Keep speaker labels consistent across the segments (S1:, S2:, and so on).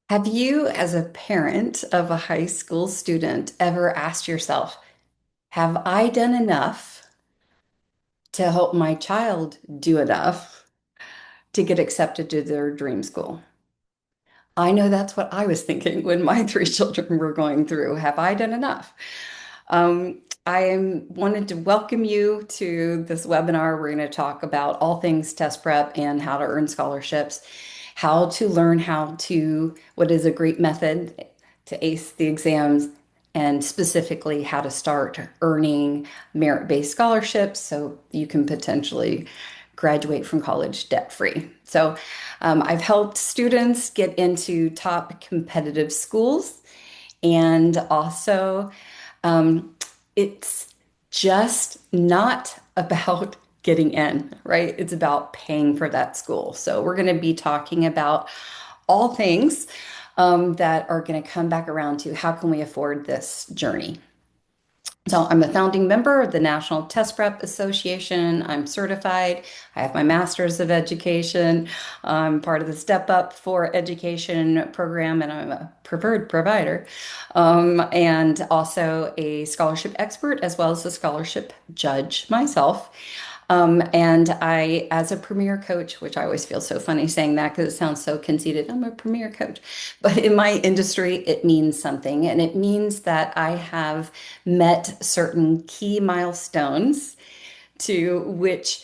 S1: Have you, as a parent of a high school student, ever asked yourself, have I done enough to help my child do enough to get accepted to their dream school? I know that's what I was thinking when my three children were going through. Have I done enough? Wanted to welcome you to this webinar. We're going to talk about all things test prep and how to earn scholarships, how to learn what is a great method to ace the exams, and specifically how to start earning merit-based scholarships so you can potentially graduate from college debt-free. I've helped students get into top competitive schools and also um, it's just not about getting in, right? It's about paying for that school. So we're going to be talking about all things that are going to come back around to how can we afford this journey. So I'm a founding member of the National Test Prep Association. I'm certified. I have my master's of education. I'm part of the Step Up for Education program, and I'm a preferred provider, and also a scholarship expert as well as a scholarship judge myself. And I, as a premier coach, which I always feel so funny saying that because it sounds so conceited, I'm a premier coach. But in my industry, it means something. And it means that I have met certain key milestones to which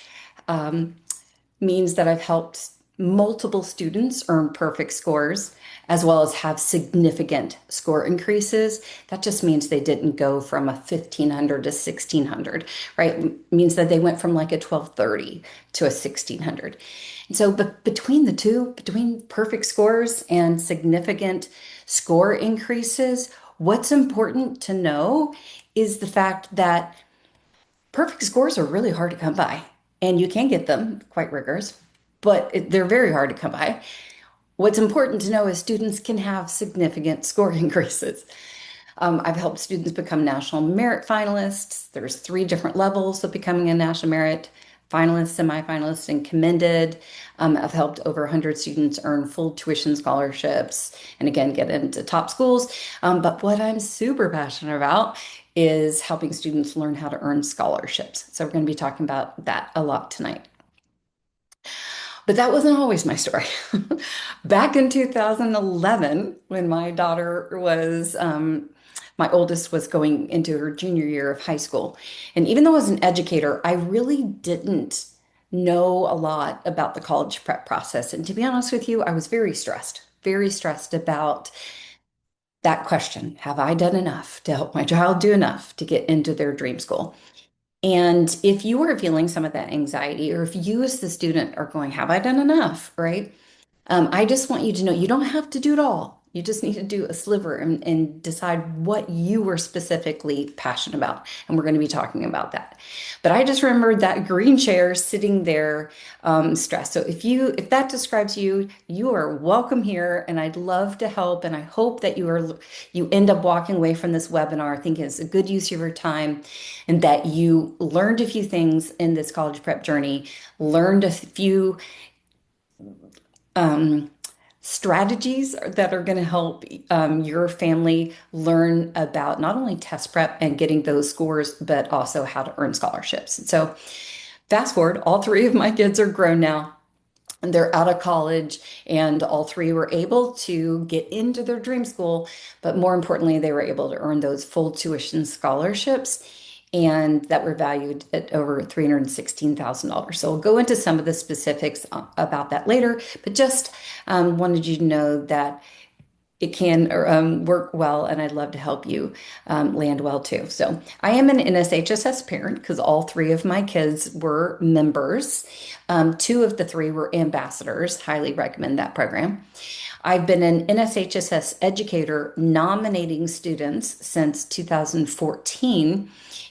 S1: means that I've helped multiple students earn perfect scores as well as have significant score increases. That just means they didn't go from a 1500 to 1600, right? It means that they went from like a 1230 to a 1600. And so, but between the two, between perfect scores and significant score increases, what's important to know is the fact that perfect scores are really hard to come by, and you can get them, quite rigorous, but they're very hard to come by. What's important to know is students can have significant score increases. I've helped students become national merit finalists. There's three different levels of becoming a national merit finalist, semifinalist, and commended. I've helped over 100 students earn full tuition scholarships and again get into top schools. But what I'm super passionate about is helping students learn how to earn scholarships. So we're going to be talking about that a lot tonight. But that wasn't always my story. Back in 2011, when my oldest was going into her junior year of high school. And even though I was an educator, I really didn't know a lot about the college prep process. And to be honest with you, I was very stressed about that question. Have I done enough to help my child do enough to get into their dream school? And if you are feeling some of that anxiety, or if you as the student are going, have I done enough? Right? I just want you to know you don't have to do it all. You just need to do a sliver and decide what you were specifically passionate about. And we're going to be talking about that. But I just remembered that green chair sitting there, stressed. So if that describes you, you are welcome here, and I'd love to help. And I hope that you end up walking away from this webinar thinking it's a good use of your time, and that you learned a few things in this college prep journey, learned a few um, strategies that are going to help your family learn about not only test prep and getting those scores, but also how to earn scholarships. So, fast forward, all three of my kids are grown now. And they're out of college, and all three were able to get into their dream school. But more importantly, they were able to earn those full tuition scholarships, and that were valued at over $316,000. So we'll go into some of the specifics about that later, but just wanted you to know that it can work well, and I'd love to help you land well too. So I am an NSHSS parent because all three of my kids were members. Two of the three were ambassadors. Highly recommend that program. I've been an NSHSS educator nominating students since 2014.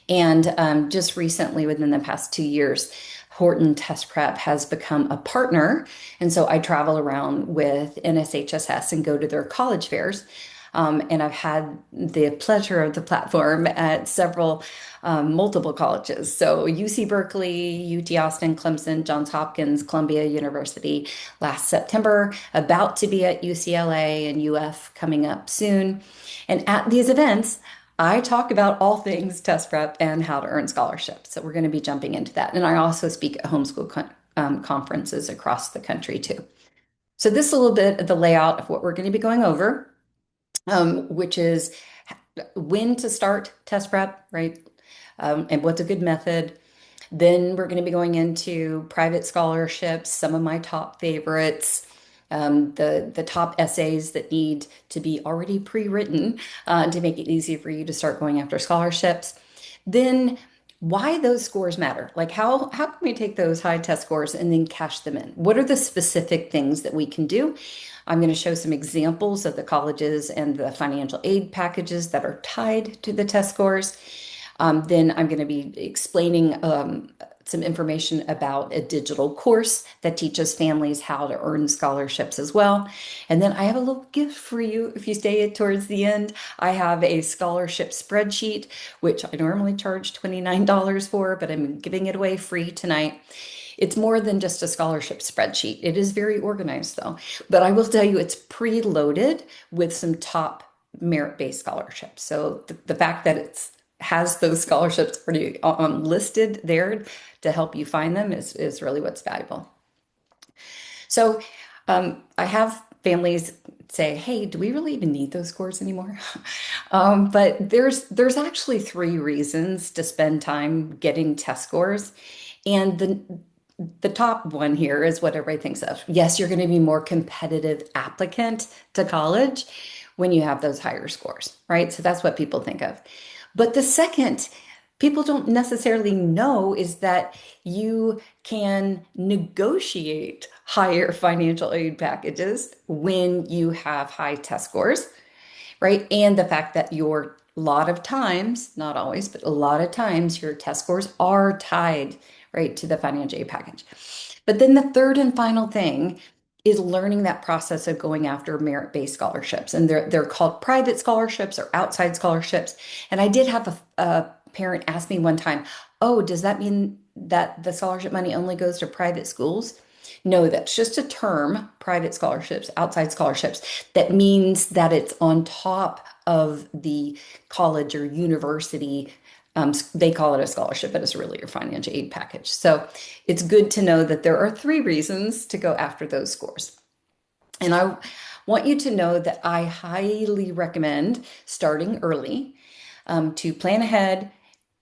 S1: And just recently, within the past 2 years, Horton Test Prep has become a partner. And so I travel around with NSHSS and go to their college fairs. And I've had the pleasure of the platform at several multiple colleges. So UC Berkeley, UT Austin, Clemson, Johns Hopkins, Columbia University last September, about to be at UCLA and UF coming up soon. And at these events, I talk about all things test prep and how to earn scholarships. So we're going to be jumping into that. And I also speak at conferences across the country too. So this is a little bit of the layout of what we're going to be going over, which is when to start test prep, right? And what's a good method. Then we're going to be going into private scholarships, some of my top favorites, the top essays that need to be already pre-written to make it easy for you to start going after scholarships. Then why those scores matter. Like how can we take those high test scores and then cash them in? What are the specific things that we can do? I'm going to show some examples of the colleges and the financial aid packages that are tied to the test scores. Then I'm going to be explaining some information about a digital course that teaches families how to earn scholarships as well. And then I have a little gift for you if you stay towards the end. I have a scholarship spreadsheet, which I normally charge $29 for, but I'm giving it away free tonight. It's more than just a scholarship spreadsheet. It is very organized though. But I will tell you it's preloaded with some top merit-based scholarships. So the fact that it's has those scholarships already listed there to help you find them is really what's valuable. So I have families say, hey, do we really even need those scores anymore? But there's actually three reasons to spend time getting test scores. And the top one here is what everybody thinks of. Yes, you're going to be more competitive applicant to college when you have those higher scores, right? So that's what people think of. But the second, people don't necessarily know is that you can negotiate higher financial aid packages when you have high test scores, right? And the fact that your lot of times, not always, but a lot of times, your test scores are tied, right, to the financial aid package. But then the third and final thing is learning that process of going after merit-based scholarships. And they're called private scholarships or outside scholarships. And I did have a parent ask me one time, oh, does that mean that the scholarship money only goes to private schools? No, that's just a term, private scholarships, outside scholarships. That means that it's on top of the college or university. They call it a scholarship, but it's really your financial aid package. So it's good to know that there are three reasons to go after those scores. And I want you to know that I highly recommend starting early to plan ahead,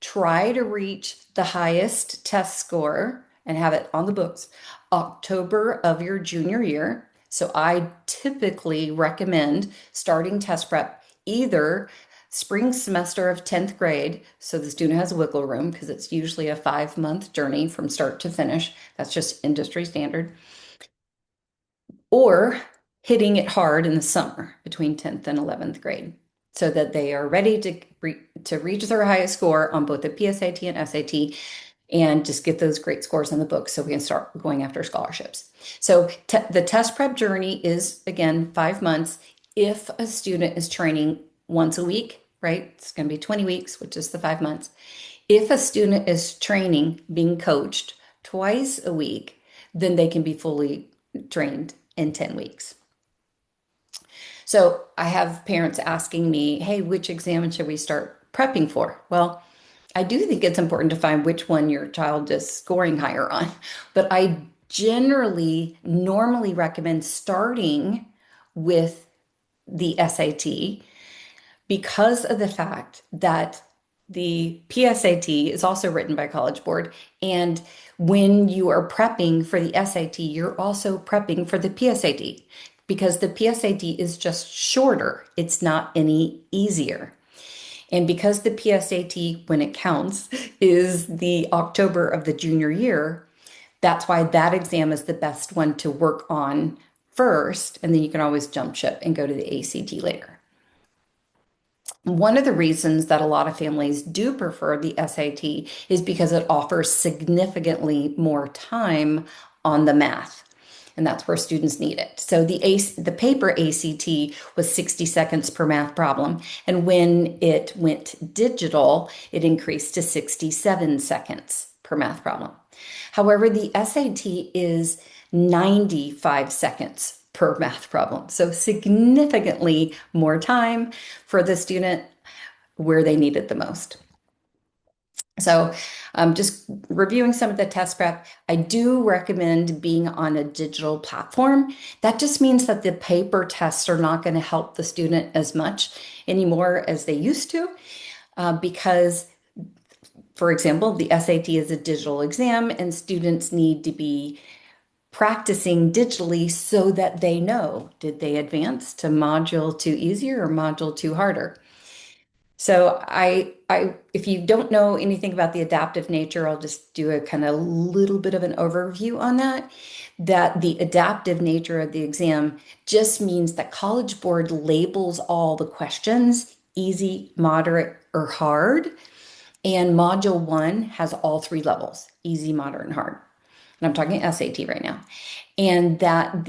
S1: try to reach the highest test score and have it on the books October of your junior year. So I typically recommend starting test prep either spring semester of 10th grade, so the student has wiggle room because it's usually a 5-month journey from start to finish. That's just industry standard. Or hitting it hard in the summer between 10th and 11th grade so that they are ready to reach their highest score on both the PSAT and SAT and just get those great scores in the book so we can start going after scholarships. So the test prep journey is, again, 5 months. If a student is training once a week, right? It's going to be 20 weeks, which is the 5 months. If a student is training, being coached twice a week, then they can be fully trained in 10 weeks. So I have parents asking me, hey, which exam should we start prepping for? Well, I do think it's important to find which one your child is scoring higher on, but I normally recommend starting with the SAT because of the fact that the PSAT is also written by College Board. And when you are prepping for the SAT, you're also prepping for the PSAT because the PSAT is just shorter. It's not any easier. And because the PSAT, when it counts, is the October of the junior year, that's why that exam is the best one to work on first. And then you can always jump ship and go to the ACT later. One of the reasons that a lot of families do prefer the SAT is because it offers significantly more time on the math. and that's where students need it. So the paper ACT was 60 seconds per math problem, and when it went digital, it increased to 67 seconds per math problem. However, the SAT is 95 seconds per math problem, so significantly more time for the student where they need it the most. So, just reviewing some of the test prep, I do recommend being on a digital platform. That just means that the paper tests are not going to help the student as much anymore as they used to, because, for example, the SAT is a digital exam, and students need to be practicing digitally so that they know, did they advance to module 2 easier or module 2 harder? So if you don't know anything about the adaptive nature, I'll just do a kind of little bit of an overview on that. That the adaptive nature of the exam just means that College Board labels all the questions easy, moderate, or hard. And Module 1 has all three levels, easy, moderate, and hard. And I'm talking SAT right now. And that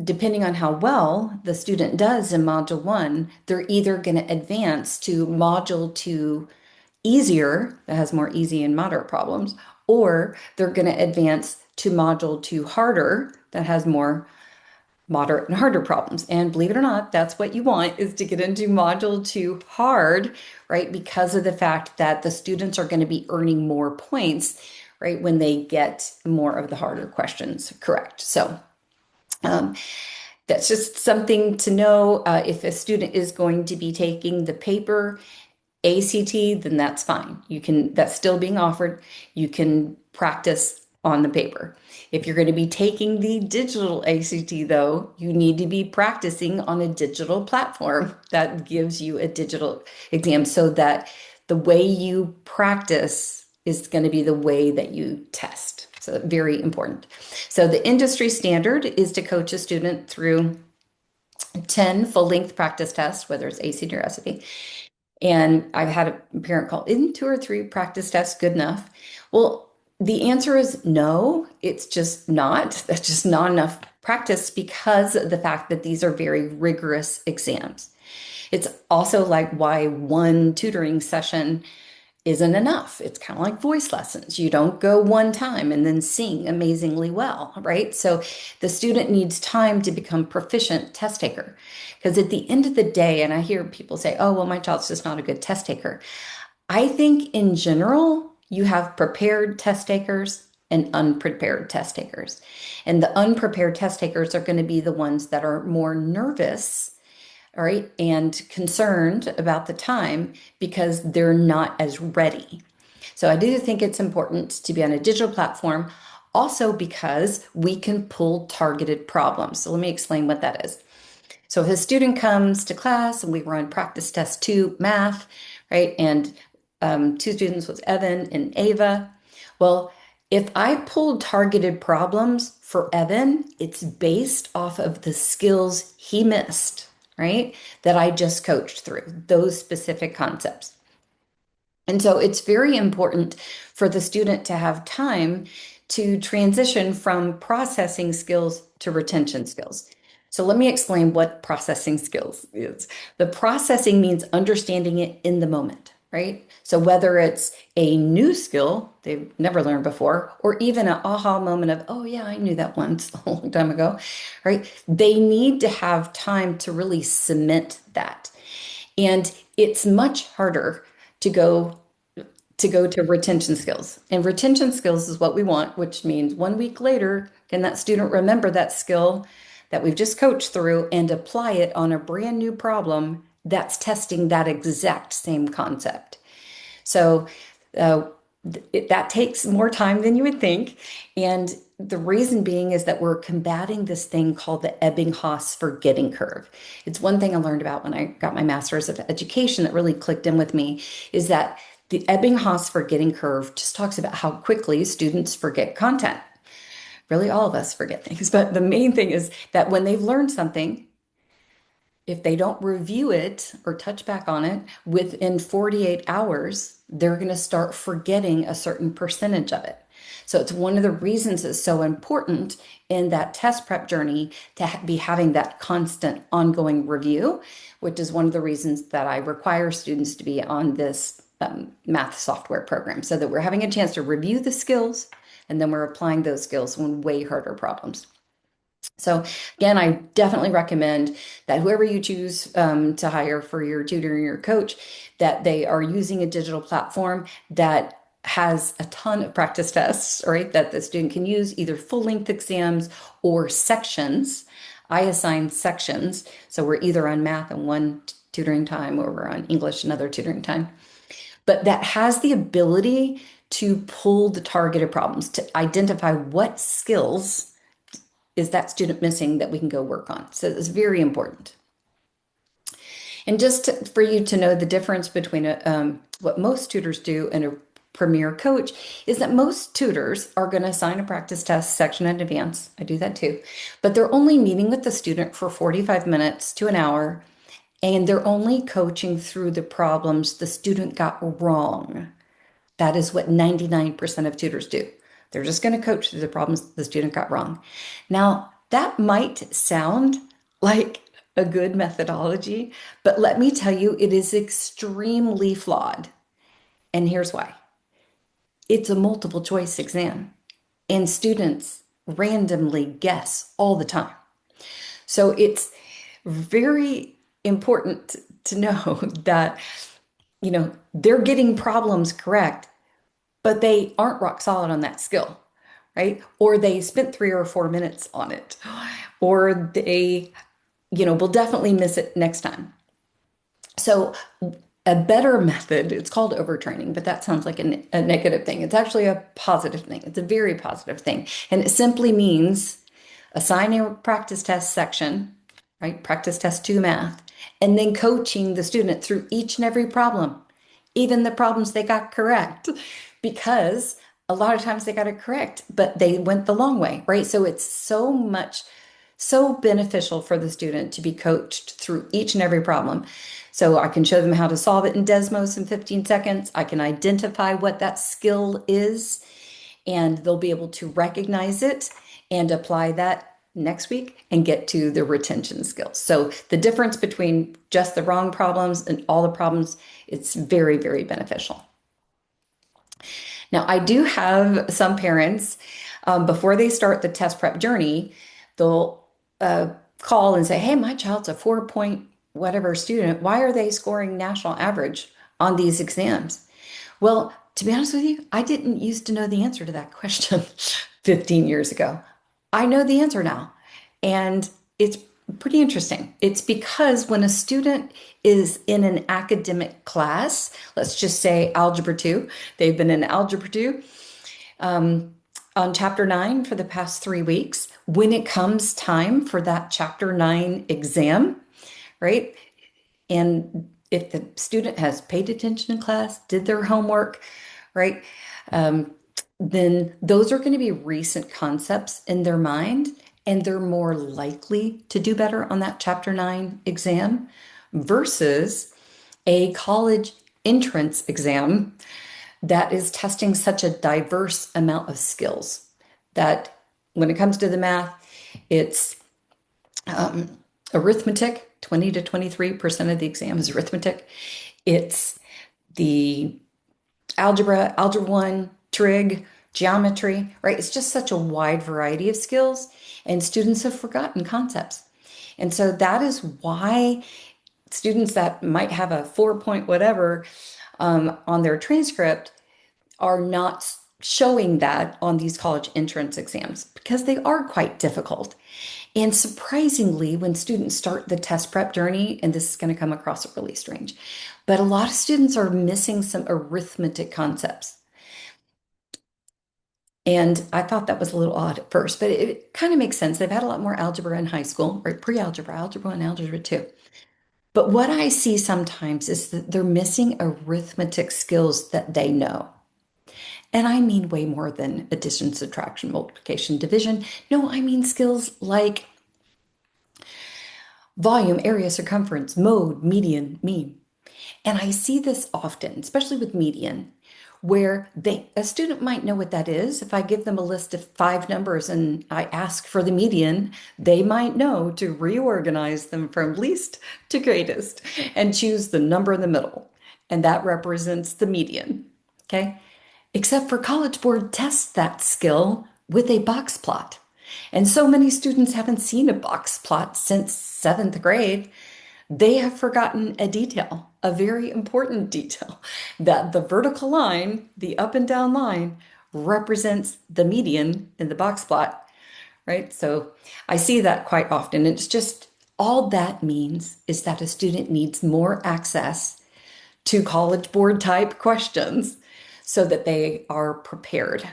S1: depending on how well the student does in Module 1, they're either going to advance to Module 2 easier, that has more easy and moderate problems, or they're going to advance to Module 2 harder, that has more moderate and harder problems. And believe it or not, that's what you want, is to get into Module 2 hard, right? Because of the fact that the students are going to be earning more points, right, when they get more of the harder questions correct. So, that's just something to know. If a student is going to be taking the paper ACT, then that's fine. That's still being offered. You can practice on the paper. If you're going to be taking the digital ACT, though, you need to be practicing on a digital platform that gives you a digital exam so that the way you practice is going to be the way that you test. So very important. So the industry standard is to coach a student through 10 full-length practice tests, whether it's ACT or SAT. And I've had a parent call, isn't 2 or 3 practice tests good enough? Well, the answer is no, it's just not. That's just not enough practice because of the fact that these are very rigorous exams. It's also like why one tutoring session isn't enough. It's kind of like voice lessons. You don't go one time and then sing amazingly well, right? So the student needs time to become proficient test taker. Because at the end of the day, and I hear people say, oh, well, my child's just not a good test taker. I think in general, you have prepared test takers and unprepared test takers. And the unprepared test takers are going to be the ones that are more nervous, all right, and concerned about the time because they're not as ready. So I do think it's important to be on a digital platform, also because we can pull targeted problems. So let me explain what that is. So if a student comes to class and we run practice test 2 math, right, and 2 students was Evan and Ava. Well, if I pulled targeted problems for Evan, it's based off of the skills he missed, right? That I just coached through, those specific concepts. And so it's very important for the student to have time to transition from processing skills to retention skills. So let me explain what processing skills is. The processing means understanding it in the moment, right? So whether it's a new skill they've never learned before, or even an aha moment of, oh yeah, I knew that once a long time ago, right? They need to have time to really cement that. And it's much harder to go to retention skills. And retention skills is what we want, which means 1 week later, can that student remember that skill that we've just coached through and apply it on a brand new problem that's testing that exact same concept. So that takes more time than you would think. And the reason being is that we're combating this thing called the Ebbinghaus forgetting curve. It's one thing I learned about when I got my master's of education that really clicked in with me is that the Ebbinghaus forgetting curve just talks about how quickly students forget content. Really, all of us forget things, but the main thing is that when they've learned something, if they don't review it or touch back on it within 48 hours, they're going to start forgetting a certain percentage of it. So it's one of the reasons it's so important in that test prep journey to be having that constant ongoing review, which is one of the reasons that I require students to be on this math software program so that we're having a chance to review the skills and then we're applying those skills on way harder problems. So again, I definitely recommend that whoever you choose to hire for your tutor and your coach, that they are using a digital platform that has a ton of practice tests, right? That the student can use either full length exams or sections. I assign sections. So we're either on math and one tutoring time or we're on English another tutoring time. But that has the ability to pull the targeted problems, to identify what skills is that student missing that we can go work on. So it's very important. And for you to know the difference between what most tutors do and a premier coach is that most tutors are going to assign a practice test section in advance. I do that too. But they're only meeting with the student for 45 minutes to an hour, and they're only coaching through the problems the student got wrong. That is what 99% of tutors do. They're just going to coach through the problems the student got wrong. Now, that might sound like a good methodology, but let me tell you, it is extremely flawed. And here's why. It's a multiple choice exam, and students randomly guess all the time. So it's very important to know that, they're getting problems correct, but they aren't rock solid on that skill, right? Or they spent 3 or 4 minutes on it, or they, will definitely miss it next time. So a better method, it's called overtraining, but that sounds like a negative thing. It's actually a positive thing. It's a very positive thing. And it simply means assigning a practice test section, right? Practice test 2 math, and then coaching the student through each and every problem, even the problems they got correct, because a lot of times they got it correct, but they went the long way, right? So it's so beneficial for the student to be coached through each and every problem. So I can show them how to solve it in Desmos in 15 seconds. I can identify what that skill is, and they'll be able to recognize it and apply that next week and get to the retention skills. So the difference between just the wrong problems and all the problems, it's very, very beneficial. Now, I do have some parents, before they start the test prep journey, they'll call and say, hey, my child's a 4 point whatever student. Why are they scoring national average on these exams? Well, to be honest with you, I didn't used to know the answer to that question 15 years ago. I know the answer now. And it's pretty interesting. It's because when a student is in an academic class, let's just say Algebra 2, they've been in Algebra 2 on Chapter 9 for the past 3 weeks. When it comes time for that Chapter 9 exam, right? And if the student has paid attention in class, did their homework, right? Then those are going to be recent concepts in their mind, and they're more likely to do better on that Chapter 9 exam versus a college entrance exam that is testing such a diverse amount of skills that when it comes to the math, it's arithmetic. 20 to 23% of the exam is arithmetic. It's the algebra 1, trig, geometry, right? It's just such a wide variety of skills, and students have forgotten concepts. And so that is why students that might have a 4 point whatever on their transcript are not showing that on these college entrance exams, because they are quite difficult. And surprisingly, when students start the test prep journey, and this is going to come across really strange, but a lot of students are missing some arithmetic concepts. And I thought that was a little odd at first, but it kind of makes sense. They've had a lot more algebra in high school, or pre-algebra, algebra 1, algebra 2. But what I see sometimes is that they're missing arithmetic skills that they know. And I mean way more than addition, subtraction, multiplication, division. No, I mean skills like volume, area, circumference, mode, median, mean. And I see this often, especially with median, where a student might know what that is. If I give them a list of five numbers and I ask for the median, they might know to reorganize them from least to greatest and choose the number in the middle. And that represents the median. Okay. Except for College Board tests that skill with a box plot. And so many students haven't seen a box plot since seventh grade, they have forgotten a detail, a very important detail, that the vertical line, the up and down line, represents the median in the box plot, right? So I see that quite often. It's just all that means is that a student needs more access to College Board type questions so that they are prepared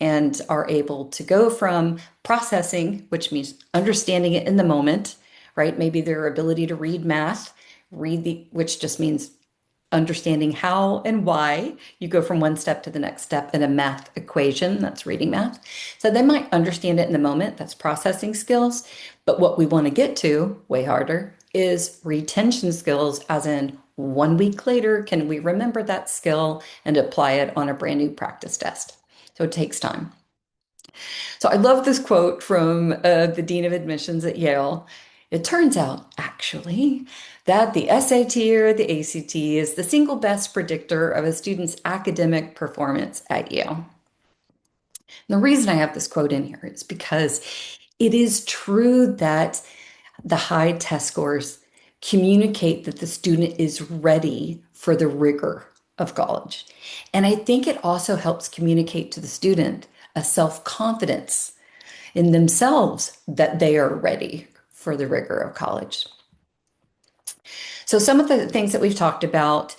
S1: and are able to go from processing, which means understanding it in the moment, right? Maybe their ability to read math, which just means understanding how and why you go from one step to the next step in a math equation. That's reading math. So they might understand it in the moment. That's processing skills. But what we want to get to, way harder, is retention skills, as in 1 week later, can we remember that skill and apply it on a brand new practice test? So it takes time. So I love this quote from the Dean of Admissions at Yale. It turns out, actually, that the SAT or the ACT is the single best predictor of a student's academic performance at Yale. And the reason I have this quote in here is because it is true that the high test scores communicate that the student is ready for the rigor of college. And I think it also helps communicate to the student a self-confidence in themselves that they are ready for the rigor of college. So some of the things that we've talked about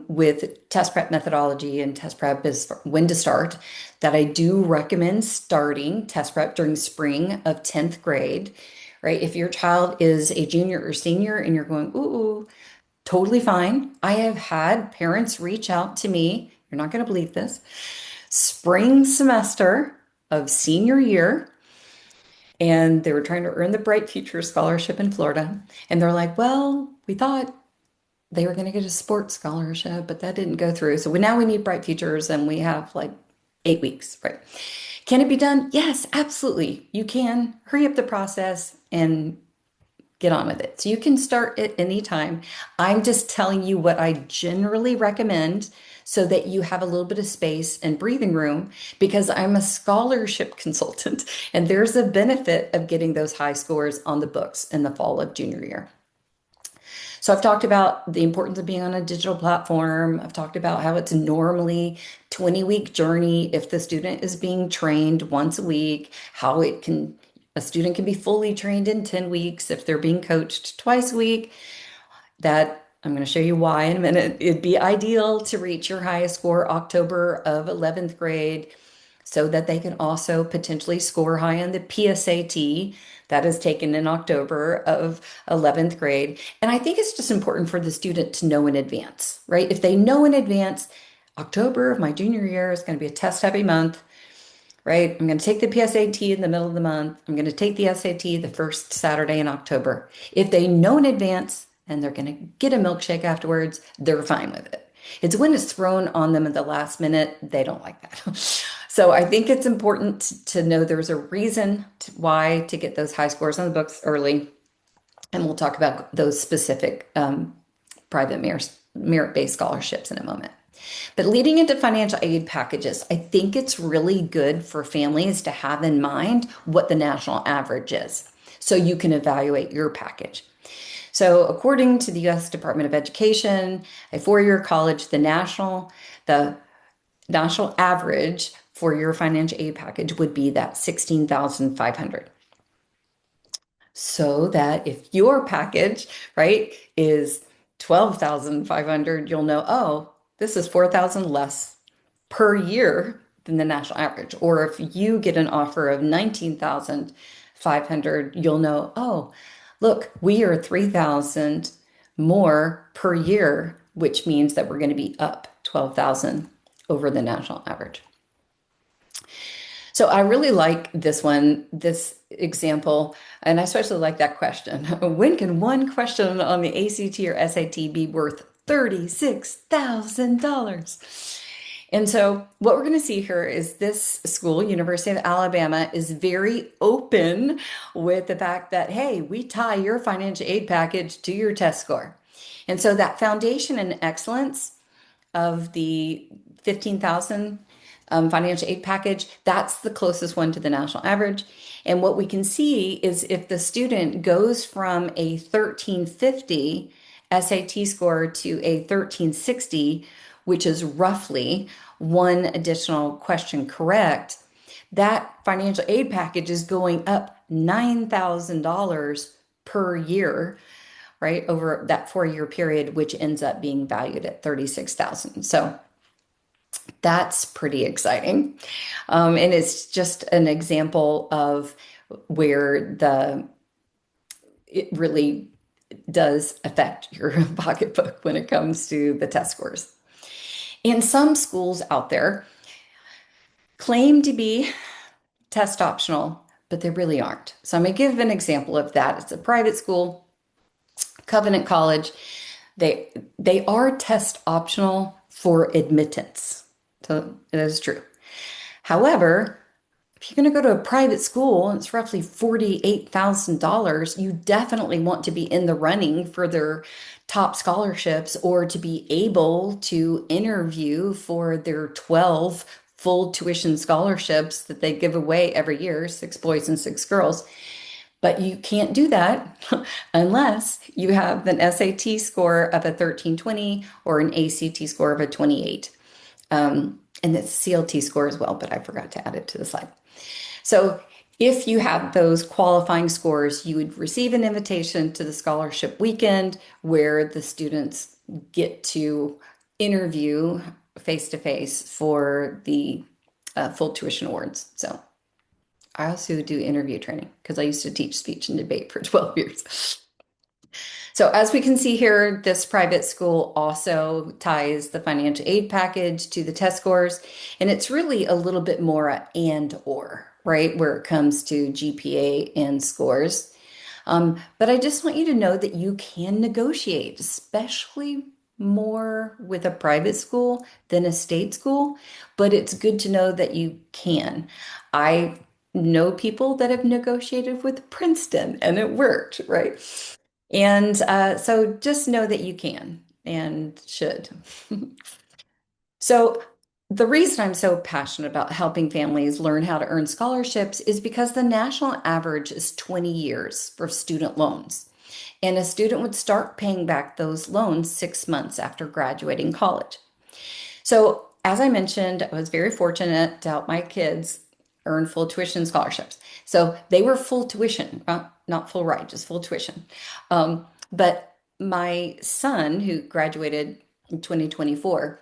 S1: with test prep methodology and test prep is when to start, that I do recommend starting test prep during spring of 10th grade, right? If your child is a junior or senior and you're going, ooh, totally fine. I have had parents reach out to me, you're not going to believe this, spring semester of senior year, and they were trying to earn the Bright Future Scholarship in Florida. And they're like, well, we thought they were going to get a sports scholarship, but that didn't go through. So now we need Bright Futures and we have like 8 weeks, right? Can it be done? Yes, absolutely. You can hurry up the process and get on with it. So you can start at any time. I'm just telling you what I generally recommend so that you have a little bit of space and breathing room, because I'm a scholarship consultant and there's a benefit of getting those high scores on the books in the fall of junior year. So I've talked about the importance of being on a digital platform. I've talked about how it's normally 20-week journey if the student is being trained once a week, how a student can be fully trained in 10 weeks if they're being coached twice a week. That I'm going to show you why in a minute. It'd be ideal to reach your highest score October of 11th grade so that they can also potentially score high on the PSAT that is taken in October of 11th grade. And I think it's just important for the student to know in advance, right? If they know in advance, October of my junior year is going to be a test heavy month, right? I'm going to take the PSAT in the middle of the month. I'm going to take the SAT the first Saturday in October. If they know in advance and they're going to get a milkshake afterwards, they're fine with it. It's when it's thrown on them at the last minute, they don't like that. So I think it's important to know there's a reason why to get those high scores on the books early. And we'll talk about those specific private merit-based scholarships in a moment. But leading into financial aid packages, I think it's really good for families to have in mind what the national average is so you can evaluate your package. So according to the U.S. Department of Education, a four-year college, the national average for your financial aid package would be that $16,500. So that if your package, right, is $12,500, you'll know, oh, this is $4,000 less per year than the national average. Or if you get an offer of $19,500, you'll know, oh, look, we are $3,000 more per year, which means that we're going to be up $12,000 over the national average. So I really like this one, this example, and I especially like that question. When can one question on the ACT or SAT be worth $36,000? And so, what we're going to see here is this school, University of Alabama, is very open with the fact that, hey, we tie your financial aid package to your test score. And so, that foundation and excellence of the 15,000 financial aid package, that's the closest one to the national average. And what we can see is if the student goes from a 1350 SAT score to a 1360, which is roughly one additional question correct, that financial aid package is going up $9,000 per year, right, over that 4-year period, which ends up being valued at 36,000. So that's pretty exciting. And it's just an example of where it really does affect your pocketbook when it comes to the test scores. And some schools out there claim to be test optional, but they really aren't. So I'm going to give an example of that. It's a private school, Covenant College. They are test optional for admittance. So it is true. However, if you're going to go to a private school and it's roughly $48,000, you definitely want to be in the running for their top scholarships or to be able to interview for their 12 full tuition scholarships that they give away every year, 6 boys and 6 girls. But you can't do that unless you have an SAT score of a 1320 or an ACT score of a 28. And it's CLT score as well, but I forgot to add it to the slide. So if you have those qualifying scores, you would receive an invitation to the scholarship weekend where the students get to interview face to face for the full tuition awards. So I also do interview training because I used to teach speech and debate for 12 years. So as we can see here, this private school also ties the financial aid package to the test scores, and it's really a little bit more a and or, right, where it comes to GPA and scores. But I just want you to know that you can negotiate, especially more with a private school than a state school, but it's good to know that you can. I know people that have negotiated with Princeton and it worked, right? And so just know that you can and should. So, the reason I'm so passionate about helping families learn how to earn scholarships is because the national average is 20 years for student loans. And a student would start paying back those loans 6 months after graduating college. So, as I mentioned, I was very fortunate to help my kids earn full tuition scholarships. So they were full tuition, not full ride, just full tuition. But my son, who graduated in 2024,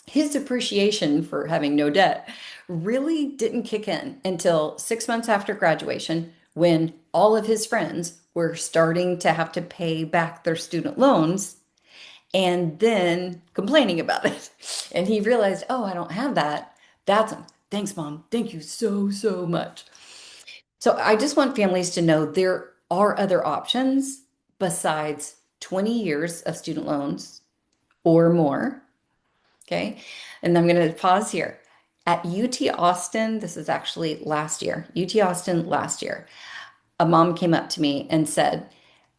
S1: his appreciation for having no debt really didn't kick in until 6 months after graduation, when all of his friends were starting to have to pay back their student loans and then complaining about it. And he realized, oh, I don't have that. That's thanks, Mom. Thank you so, so much. So I just want families to know there are other options besides 20 years of student loans or more. Okay. And I'm going to pause here. At UT Austin, this is actually last year, UT Austin last year, a mom came up to me and said,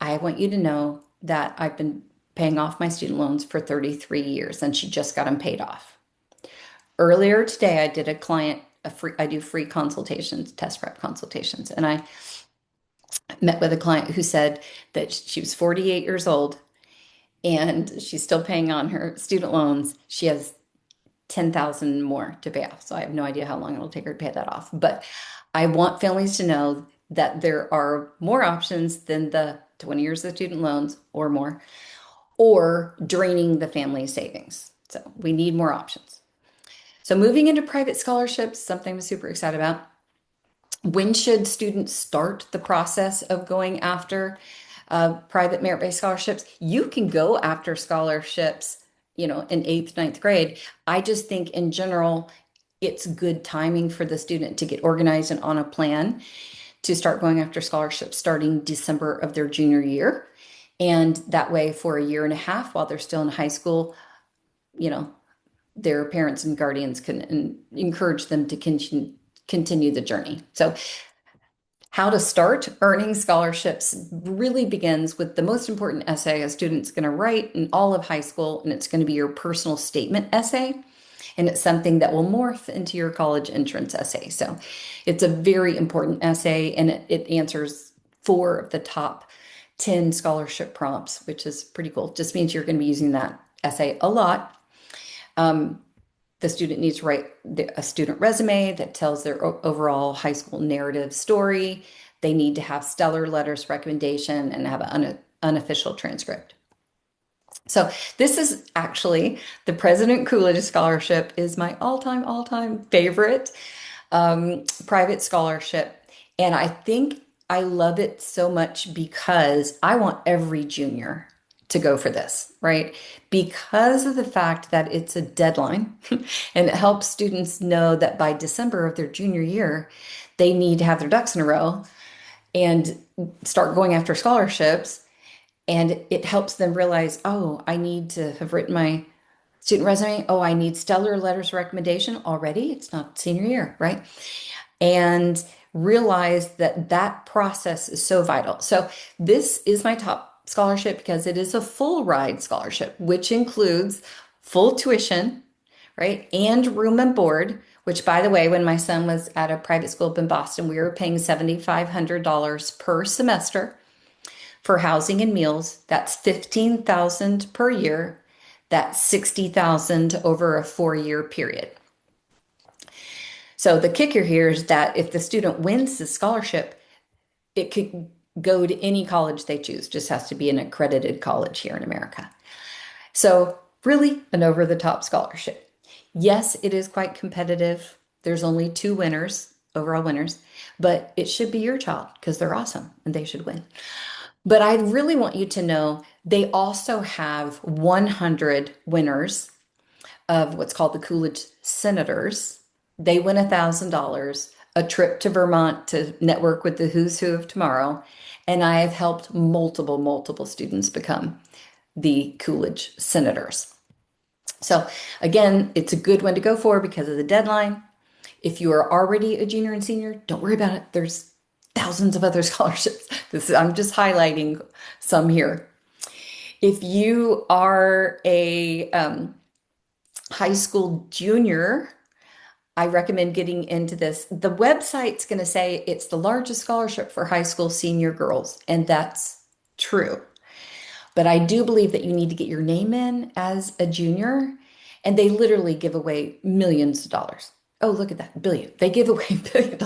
S1: I want you to know that I've been paying off my student loans for 33 years and she just got them paid off. Earlier today, I did I do free consultations, test prep consultations, and I met with a client who said that she was 48 years old and she's still paying on her student loans. She has 10,000 more to pay off. So I have no idea how long it'll take her to pay that off. But I want families to know that there are more options than the 20 years of student loans or more, or draining the family savings. So we need more options. So moving into private scholarships, something I'm super excited about. When should students start the process of going after private merit-based scholarships? You can go after scholarships, in eighth, ninth grade. I just think in general, it's good timing for the student to get organized and on a plan to start going after scholarships starting December of their junior year. And that way, for a year and a half while they're still in high school, you know, their parents and guardians can encourage them to continue the journey. So how to start earning scholarships really begins with the most important essay a student's going to write in all of high school, and it's going to be your personal statement essay. And it's something that will morph into your college entrance essay. So it's a very important essay, and it answers four of the top 10 scholarship prompts, which is pretty cool. Just means you're going to be using that essay a lot. Um, the student needs to write a student resume that tells their overall high school narrative story. They need to have stellar letters recommendation and have an unofficial transcript. So this is actually the President Coolidge Scholarship is my all-time favorite private scholarship. And I think I love it so much because I want every junior to go for this, right? Because of the fact that it's a deadline and it helps students know that by December of their junior year, they need to have their ducks in a row and start going after scholarships. And it helps them realize, oh, I need to have written my student resume. Oh, I need stellar letters of recommendation already. It's not senior year, right? And realize that that process is so vital. So this is my top scholarship because it is a full ride scholarship, which includes full tuition, right? And room and board, which by the way, when my son was at a private school up in Boston, we were paying $7,500 per semester for housing and meals. That's 15,000 per year. That's 60,000 over a 4-year period. So the kicker here is that if the student wins the scholarship, it could go to any college they choose. Just has to be an accredited college here in America. So really an over-the-top scholarship. Yes, it is quite competitive. There's only 2 winners, overall winners, but it should be your child because they're awesome and they should win. But I really want you to know they also have 100 winners of what's called the Coolidge Senators. They win $1,000, a trip to Vermont to network with the who's who of tomorrow. And I have helped multiple students become the Coolidge Senators. So again, it's a good one to go for because of the deadline. If you are already a junior and senior, don't worry about it. There's thousands of other scholarships. I'm just highlighting some here. If you are a high school junior, I recommend getting into this. The website's going to say it's the largest scholarship for high school senior girls, and that's true. But I do believe that you need to get your name in as a junior, and they literally give away millions of dollars. Oh, look at that, billion. They give away $1 billion.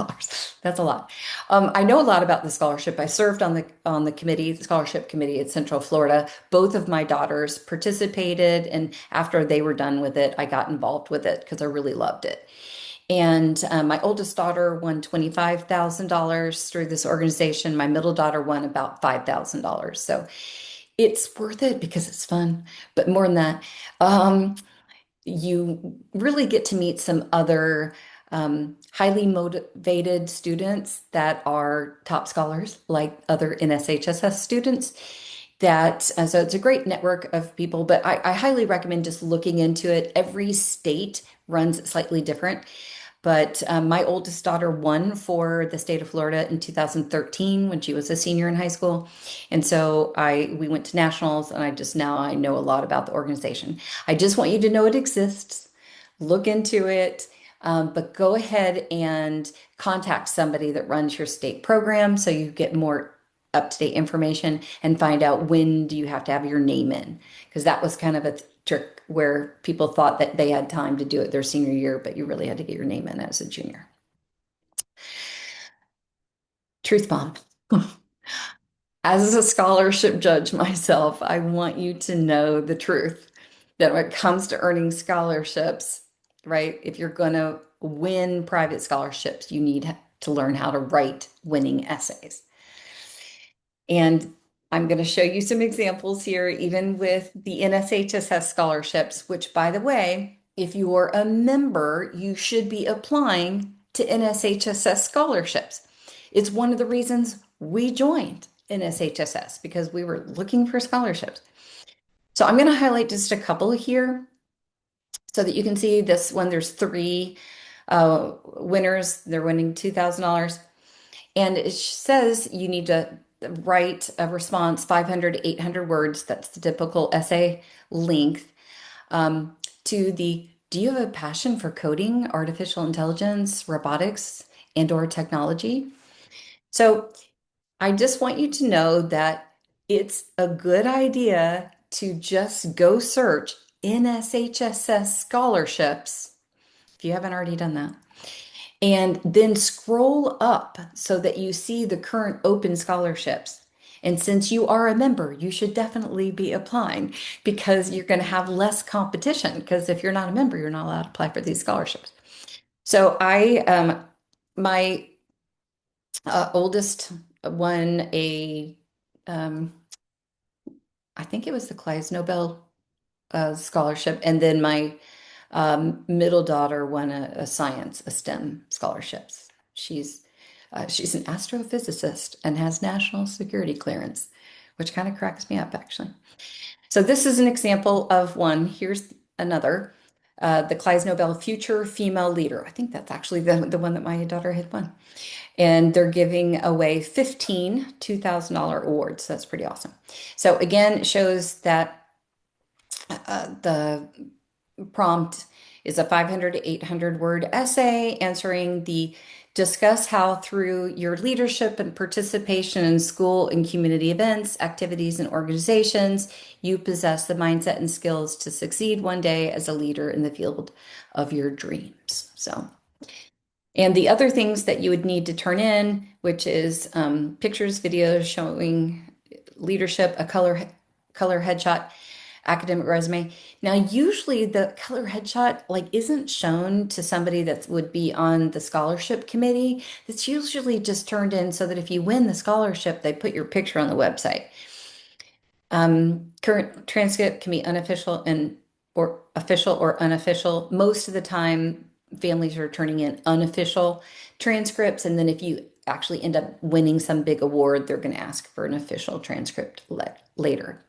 S1: That's a lot. I know a lot about the scholarship. I served on the committee, the scholarship committee at Central Florida. Both of my daughters participated, and after they were done with it, I got involved with it because I really loved it. And my oldest daughter won $25,000 through this organization. My middle daughter won about $5,000. So it's worth it because it's fun. But more than that, you really get to meet some other highly motivated students that are top scholars, like other NSHSS students. So it's a great network of people, but I highly recommend just looking into it. Every state runs it slightly different. But my oldest daughter won for the state of Florida in 2013 when she was a senior in high school. And so we went to nationals, and I know a lot about the organization. I just want you to know it exists. Look into it, but go ahead and contact somebody that runs your state program so you get more up-to-date information and find out when do you have to have your name in, because that was kind of a trick where people thought that they had time to do it their senior year, but you really had to get your name in as a junior. Truth bomb. As a scholarship judge myself, I want you to know the truth that when it comes to earning scholarships, right? If you're going to win private scholarships, you need to learn how to write winning essays. And I'm going to show you some examples here, even with the NSHSS scholarships, which, by the way, if you're a member, you should be applying to NSHSS scholarships. It's one of the reasons we joined NSHSS because we were looking for scholarships. So I'm going to highlight just a couple here. so that you can see this one. There's three winners. They're winning $2,000. And it says you need to write a response 500 to 800 words. That's the typical essay length. To the Do you have a passion for coding, artificial intelligence, robotics, and/or technology? So I just want you to know that it's a good idea to just go search NSHSS scholarships if you haven't already done that. And then scroll up so that you see the current open scholarships. And since you are a member, you should definitely be applying because you're going to have less competition. Because if you're not a member, you're not allowed to apply for these scholarships. So my oldest won um, I think it was the Kleist Nobel scholarship, and then my middle daughter won a science, a STEM scholarships. She's an astrophysicist and has national security clearance, which kind of cracks me up actually. So this is an example of one. Here's another. The Kleist Nobel Future Female Leader. I think that's actually the one that my daughter had won. And they're giving away 15 $2,000 awards. That's pretty awesome. So again, it shows that the prompt is a 500 to 800 word essay answering the discuss how through your leadership and participation in school and community events, activities, and organizations, you possess the mindset and skills to succeed one day as a leader in the field of your dreams. So, and the other things that you would need to turn in, which is pictures, videos showing leadership, a color headshot, academic resume. Now, usually the color headshot like isn't shown to somebody that would be on the scholarship committee. It's usually just turned in so that if you win the scholarship, they put your picture on the website. Current transcript can be unofficial and or official or unofficial. Most of the time, families are turning in unofficial transcripts, and then if you actually end up winning some big award, they're going to ask for an official transcript later.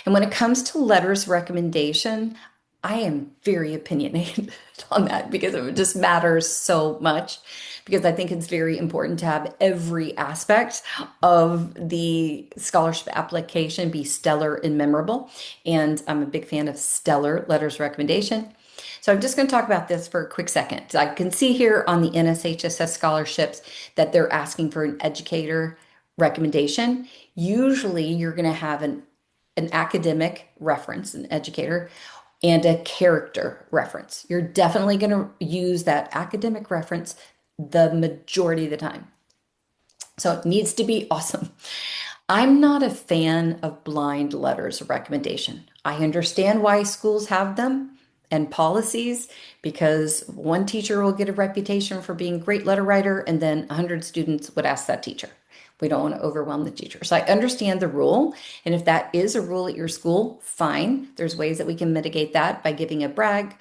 S1: And when it comes to letters recommendation, I am very opinionated on that because it just matters so much. Because I think it's very important to have every aspect of the scholarship application be stellar and memorable. And I'm a big fan of stellar letters recommendation. So I'm just going to talk about this for a quick second. I can see here on the NSHSS scholarships that they're asking for an educator recommendation. Usually you're going to have an academic reference, an educator, and a character reference. You're definitely going to use that academic reference the majority of the time. So it needs to be awesome. I'm not a fan of blind letters of recommendation. I understand why schools have them and policies because one teacher will get a reputation for being a great letter writer and then 100 students would ask that teacher. We don't want to overwhelm the teacher. So I understand the rule. And if that is a rule at your school, fine. There's ways that we can mitigate that by giving a rag.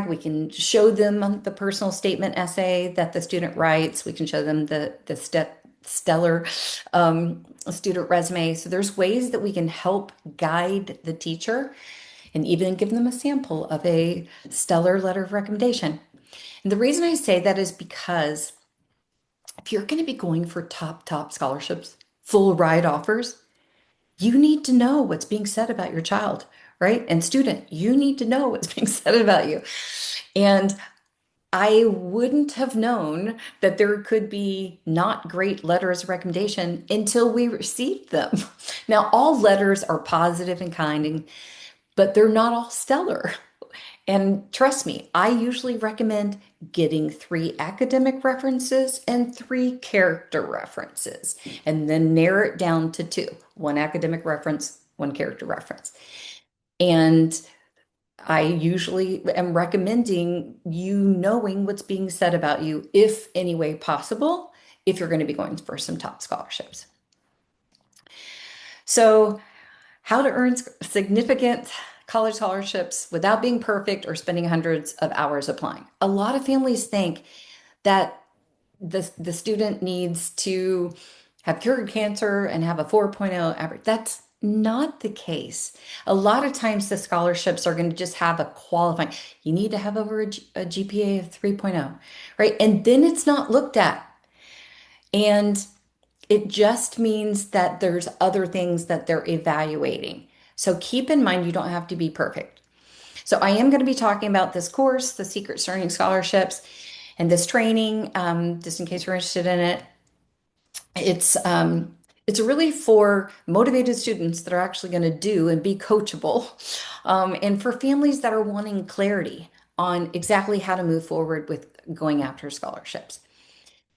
S1: We can show them the personal statement essay that the student writes. We can show them the stellar student resume. So there's ways that we can help guide the teacher and even give them a sample of a stellar letter of recommendation. And the reason I say that is because if you're going to be going for top scholarships, full ride offers, you need to know what's being said about your child, right? And student, you need to know what's being said about you. And I wouldn't have known that there could be not great letters of recommendation until we received them. Now, all letters are positive and kind, but they're not all stellar. And trust me, I usually recommend getting 3 academic references and 3 character references, and then narrow it down to 2, 1 academic reference, 1 character reference. And I usually am recommending you knowing what's being said about you, if any way possible, if you're going to be going for some top scholarships. So, how to earn significant college scholarships without being perfect or spending hundreds of hours applying. A lot of families think that the student needs to have cured cancer and have a 4.0 average. That's Not the case. A lot of times the scholarships are going to just have a qualifying. You need to have over a GPA of 3.0, right? And then it's not looked at. And it just means that there's other things that they're evaluating. So keep in mind, you don't have to be perfect. So I am going to be talking about this course, the Secret Starting Scholarships, and this training, just in case you're interested in it. It's it's really for motivated students that are actually going to do and be coachable, and for families that are wanting clarity on exactly how to move forward with going after scholarships.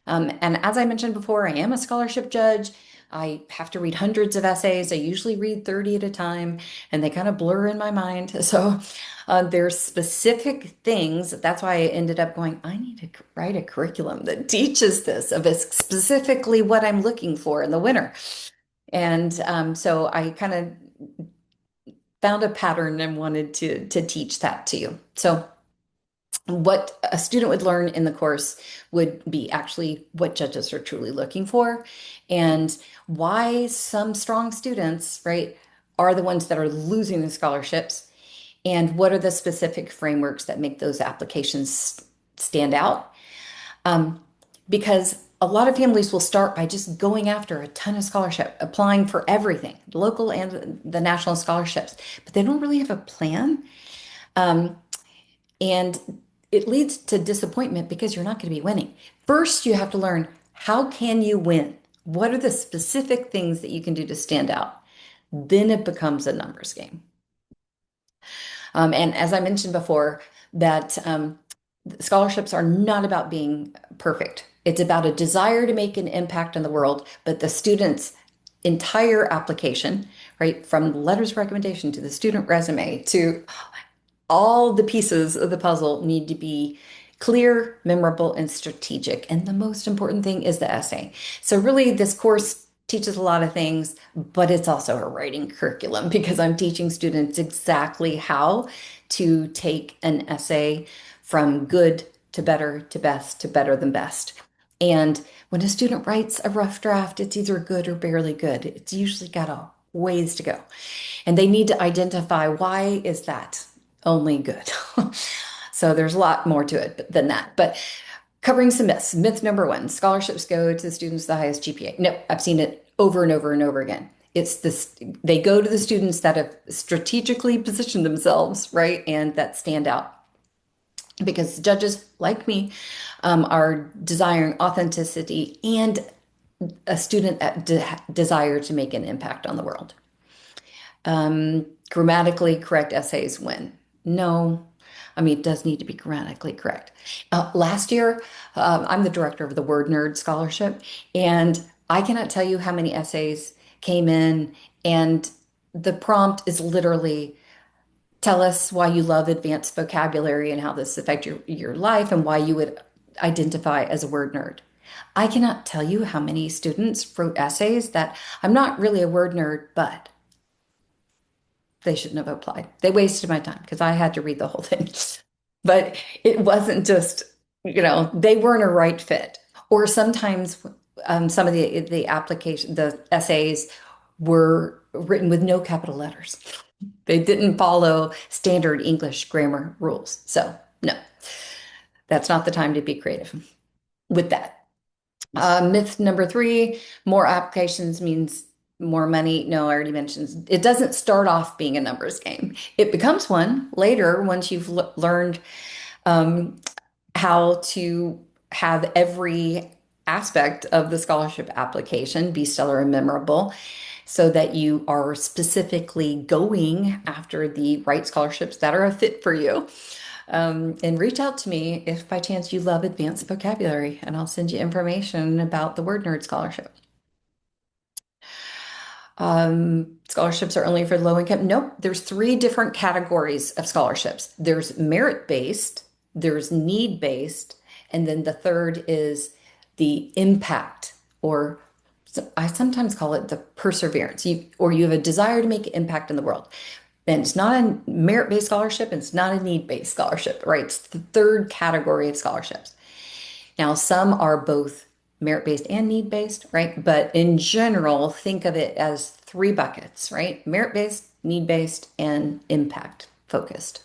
S1: And as I mentioned before, I am a scholarship judge. I have to read hundreds of essays. I usually read 30 at a time, and they kind of blur in my mind. So there's specific things. That's why I ended up going, I need to write a curriculum that teaches this of specifically what I'm looking for in the winter. And so I kind of found a pattern and wanted to teach that to you. So what a student would learn in the course would be actually what judges are truly looking for and why some strong students, right, are the ones that are losing the scholarships and what are the specific frameworks that make those applications stand out. Um, because a lot of families will start by just going after a ton of scholarship, applying for everything, local and the national scholarships, but they don't really have a plan. Um, and it leads to disappointment because you're not going to be winning. First, you have to learn how can you win? What are the specific things that you can do to stand out? Then it becomes a numbers game. And as I mentioned before, that scholarships are not about being perfect. It's about a desire to make an impact in the world, but the student's entire application, right, from the letters of recommendation to the student resume to all the pieces of the puzzle need to be clear, memorable, and strategic. And the most important thing is the essay. So, really, this course teaches a lot of things, but it's also a writing curriculum because I'm teaching students exactly how to take an essay from good to better to best to better than best. And when a student writes a rough draft, it's either good or barely good. It's usually got a ways to go. And they need to identify why is that only good. So there's a lot more to it than that. But covering some myths. Myth number one, scholarships go to the students with the highest GPA. No, I've seen it over and over and over again. It's this, they go to the students that have strategically positioned themselves, right, and that stand out. Because judges like me are desiring authenticity and a student that desire to make an impact on the world. Grammatically correct essays win. No, I mean, it does need to be grammatically correct. Last year, I'm the director of the Word Nerd Scholarship, and I cannot tell you how many essays came in, and the prompt is literally tell us why you love advanced vocabulary and how this affects your life and why you would identify as a word nerd. I cannot tell you how many students wrote essays that I'm not really a word nerd, but they shouldn't have applied. They wasted my time because I had to read the whole thing. But it wasn't just, they weren't a right fit. Or sometimes some of the application, the essays were written with no capital letters. They didn't follow standard English grammar rules. So, no, that's not the time to be creative with that. Myth number three, more applications means more money. No, I already mentioned it doesn't start off being a numbers game. It becomes one later once you've learned um, how to have every aspect of the scholarship application be stellar and memorable so that you are specifically going after the right scholarships that are a fit for you. And reach out to me if by chance you love advanced vocabulary, and I'll send you information about the Word Nerd Scholarship. Scholarships are only for low income. Nope, there's three different categories of scholarships. There's merit-based, there's need-based, and then the third is the impact, or I sometimes call it the perseverance. You have a desire to make an impact in the world. And it's not a merit-based scholarship, and it's not a need-based scholarship, right? It's the third category of scholarships. Now, some are both merit-based and need-based, right? But in general, think of it as three buckets, right? Merit-based, need-based, and impact focused.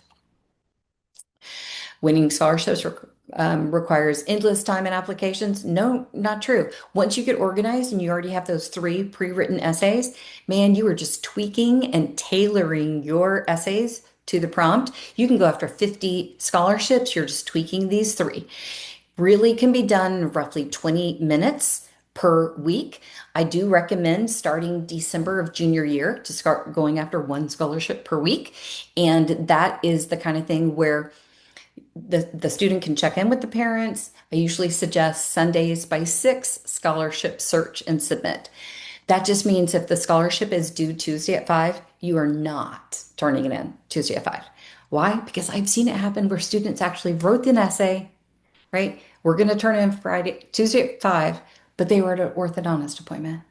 S1: Winning scholarships requires endless time and applications. No, not true. Once you get organized and you already have those three pre-written essays, man, you are just tweaking and tailoring your essays to the prompt. You can go after 50 scholarships. You're just tweaking these three. Really can be done in roughly 20 minutes per week. I do recommend starting December of junior year to start going after one scholarship per week. And that is the kind of thing where the student can check in with the parents. I usually suggest Sundays by 6 scholarship search and submit. That just means if the scholarship is due Tuesday at 5, you are not turning it in Tuesday at 5. Why? Because I've seen it happen where students actually wrote an essay, right? We're going to turn it in Tuesday at 5, but they were at an orthodontist appointment,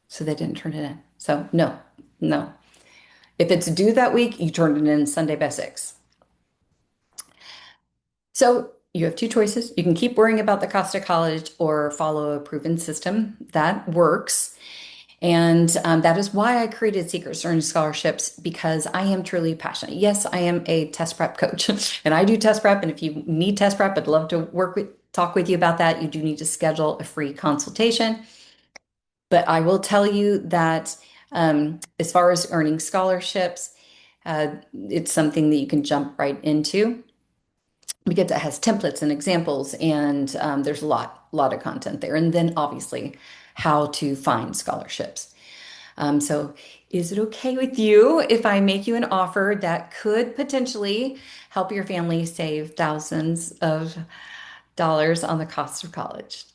S1: so they didn't turn it in. So no, no. If it's due that week, you turn it in Sunday by 6. So you have two choices. You can keep worrying about the cost of college or follow a proven system that works. And that is why I created Secret Learning Scholarships because I am truly passionate. Yes, I am a test prep coach and I do test prep. And if you need test prep, I'd love to talk with you about that. You do need to schedule a free consultation. But I will tell you that as far as earning scholarships, it's something that you can jump right into because it has templates and examples, and there's a lot of content there. And then obviously, how to find scholarships. So, is it okay with you if I make you an offer that could potentially help your family save thousands of dollars on the cost of college?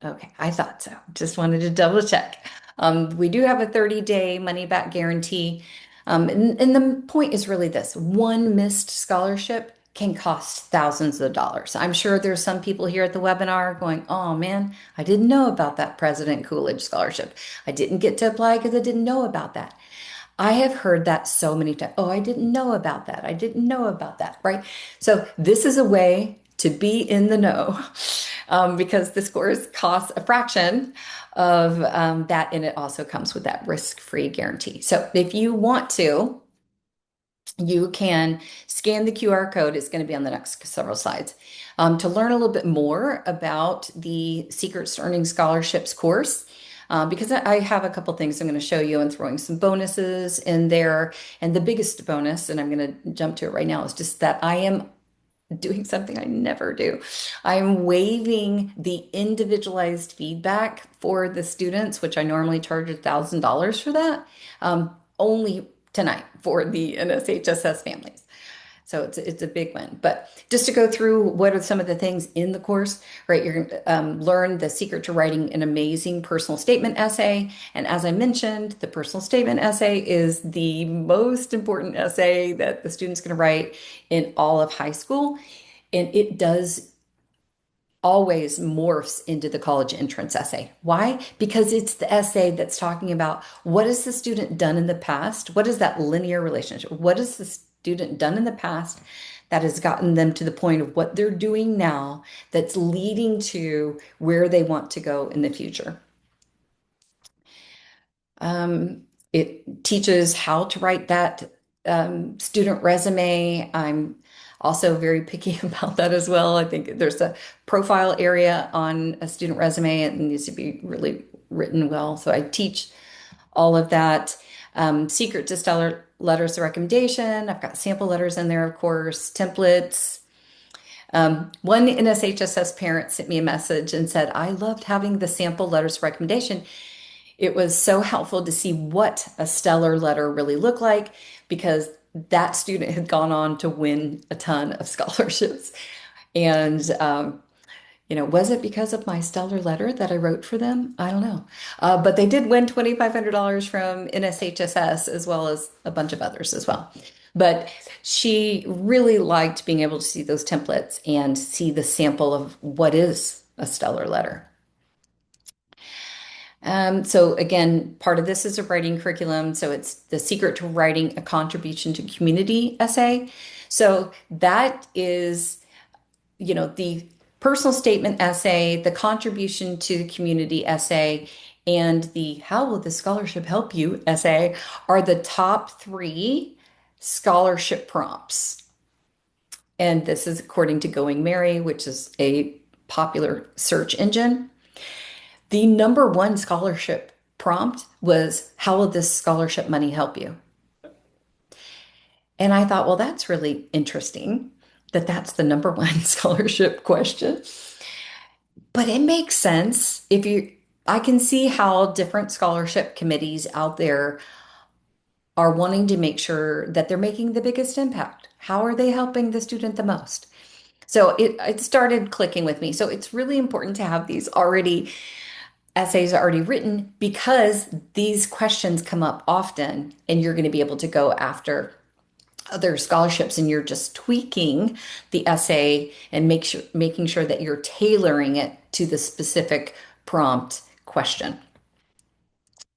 S1: Okay, I thought so. Just wanted to double check. We do have a 30-day money back guarantee. And the point is really this: one missed scholarship can cost thousands of dollars. I'm sure there's some people here at the webinar going, oh man, I didn't know about that President Coolidge scholarship. I didn't get to apply because I didn't know about that. I have heard that so many times. Oh, I didn't know about that. I didn't know about that, right? So this is a way to be in the know because this course costs a fraction of that, and it also comes with that risk-free guarantee. So if you want to, you can scan the QR code. It's going to be on the next several slides to learn a little bit more about the Secrets to Earning Scholarships course. Because I have a couple things I'm going to show you and throwing some bonuses in there. And the biggest bonus, and I'm going to jump to it right now, is just that I am doing something I never do. I'm waiving the individualized feedback for the students, which I normally charge $1,000 for that, only tonight for the NSHSS families. So it's a big win. But just to go through what are some of the things in the course, right? You're going to learn the secret to writing an amazing personal statement essay. And as I mentioned, the personal statement essay is the most important essay that the student's going to write in all of high school. And it does always morphs into the college entrance essay. Why? Because it's the essay that's talking about what has the student done in the past? What is that linear relationship? What has the student done in the past that has gotten them to the point of what they're doing now that's leading to where they want to go in the future? It teaches how to write that student resume. I'm also very picky about that as well. I think there's a profile area on a student resume. It needs to be really written well. So I teach all of that. Secret to stellar letters of recommendation. I've got sample letters in there, of course, templates. One NSHSS parent sent me a message and said, I loved having the sample letters of recommendation. It was so helpful to see what a stellar letter really looked like because that student had gone on to win a ton of scholarships. And, was it because of my stellar letter that I wrote for them? I don't know. But they did win $2,500 from NSHSS as well as a bunch of others as well. But she really liked being able to see those templates and see the sample of what is a stellar letter. So again, part of this is a writing curriculum. So it's the secret to writing a contribution to community essay. So that is, the personal statement essay, the contribution to the community essay, and the how will the scholarship help you essay are the top three scholarship prompts. And this is according to Going Merry, which is a popular search engine. The number one scholarship prompt was, how will this scholarship money help you? And I thought, well, that's really interesting that that's the number one scholarship question. But it makes sense if you, I can see how different scholarship committees out there are wanting to make sure that they're making the biggest impact. How are they helping the student the most? So it started clicking with me. So it's really important to have these already essays already written because these questions come up often and you're going to be able to go after other scholarships and you're just tweaking the essay and making sure that you're tailoring it to the specific prompt question.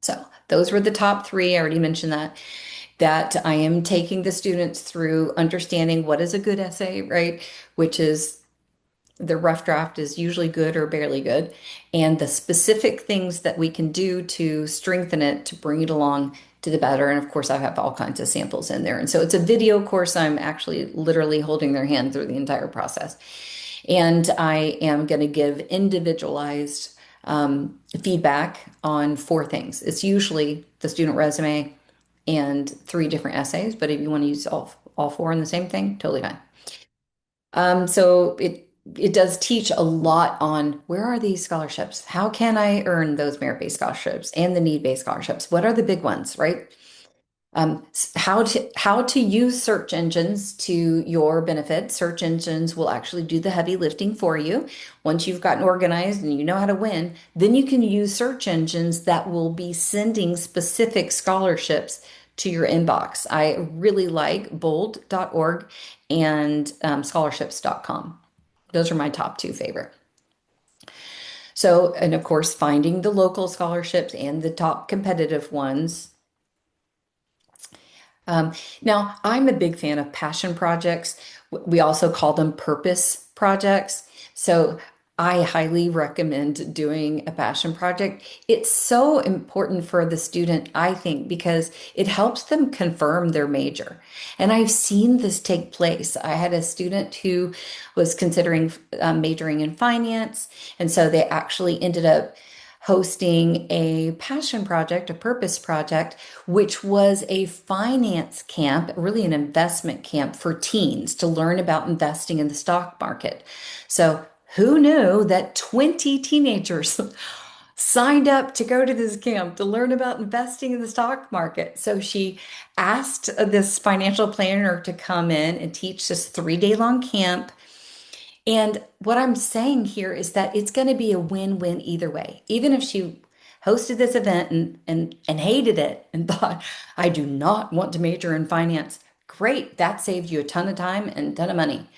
S1: So those were the top three. I already mentioned that I am taking the students through understanding what is a good essay, right? Which is the rough draft is usually good or barely good, and the specific things that we can do to strengthen it to bring it along to the better. And of course, I have all kinds of samples in there. And so it's a video course. I'm actually literally holding their hand through the entire process. And I am going to give individualized feedback on four things. It's usually the student resume and three different essays, but if you want to use all four in the same thing, totally fine. So it does teach a lot on where are these scholarships? How can I earn those merit-based scholarships and the need-based scholarships? What are the big ones, right? How to use search engines to your benefit. Search engines will actually do the heavy lifting for you. Once you've gotten organized and you know how to win, then you can use search engines that will be sending specific scholarships to your inbox. I really like bold.org and scholarships.com. Those are my top two favorite. So, and of course, finding the local scholarships and the top competitive ones. Now, I'm a big fan of passion projects. We also call them purpose projects. So I highly recommend doing a passion project. It's so important for the student, I think, because it helps them confirm their major. And I've seen this take place. I had a student who was considering majoring in finance, and so they actually ended up hosting a passion project, a purpose project, which was a finance camp, really an investment camp for teens to learn about investing in the stock market. So who knew that 20 teenagers signed up to go to this camp to learn about investing in the stock market? So she asked this financial planner to come in and teach this 3-day long camp. And what I'm saying here is that it's going to be a win-win either way. Even if she hosted this event and hated it and thought, I do not want to major in finance, great, that saved you a ton of time and a ton of money.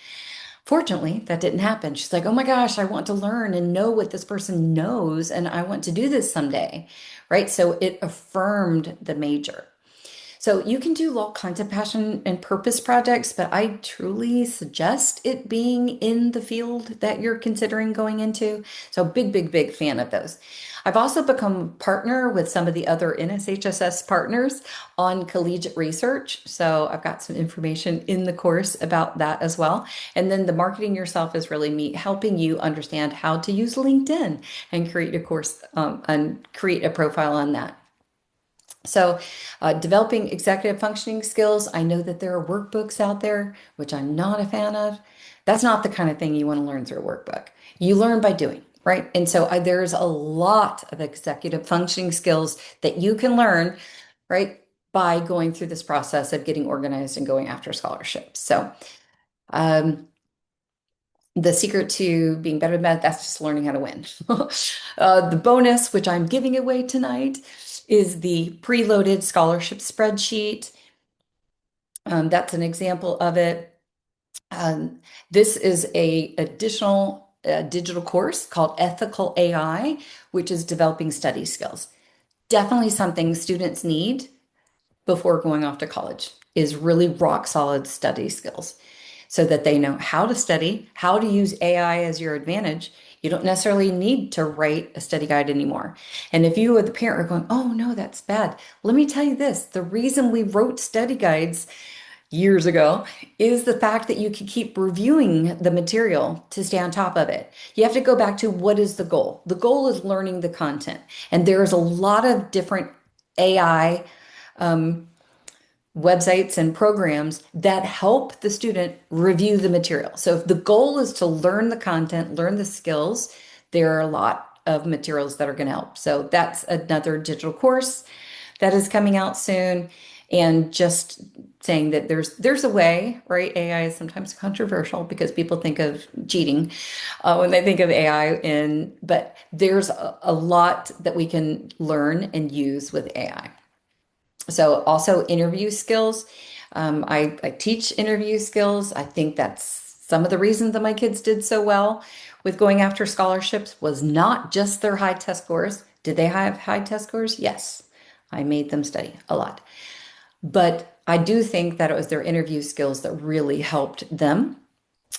S1: Fortunately, that didn't happen. She's like, oh my gosh, I want to learn and know what this person knows, and I want to do this someday, right? So it affirmed the major. So you can do all kinds of passion and purpose projects, but I truly suggest it being in the field that you're considering going into. So big, big, big fan of those. I've also become a partner with some of the other NSHSS partners on collegiate research. So I've got some information in the course about that as well. And then the marketing yourself is really me helping you understand how to use LinkedIn and create a course and create a profile on that. So, developing executive functioning skills. I know that there are workbooks out there, which I'm not a fan of. That's not the kind of thing you want to learn through a workbook. You learn by doing, right? And so there's a lot of executive functioning skills that you can learn, right, by going through this process of getting organized and going after scholarships. So, um, the secret to being better at math, that's just learning how to win. The bonus, which I'm giving away tonight, is the preloaded scholarship spreadsheet. That's an example of it. This is a additional digital course called Ethical AI, which is developing study skills. Definitely something students need before going off to college is really rock solid study skills. so that they know how to study, how to use AI as your advantage. You don't necessarily need to write a study guide anymore. And if you, as the parent, are going, oh no, that's bad, let me tell you this: the reason we wrote study guides years ago is the fact that you can keep reviewing the material to stay on top of it. You have to go back to what is the goal? The goal is learning the content. And there's a lot of different AI websites and programs that help the student review the material. So if the goal is to learn the content, learn the skills, there are a lot of materials that are going to help. So that's another digital course that is coming out soon. And just saying that there's a way, right? AI is sometimes controversial because people think of cheating when they think of AI, but there's a lot that we can learn and use with AI. So also interview skills. I teach interview skills. I think that's some of the reasons that my kids did so well with going after scholarships was not just their high test scores. Did they have high test scores? Yes. I made them study a lot. But I do think that it was their interview skills that really helped them.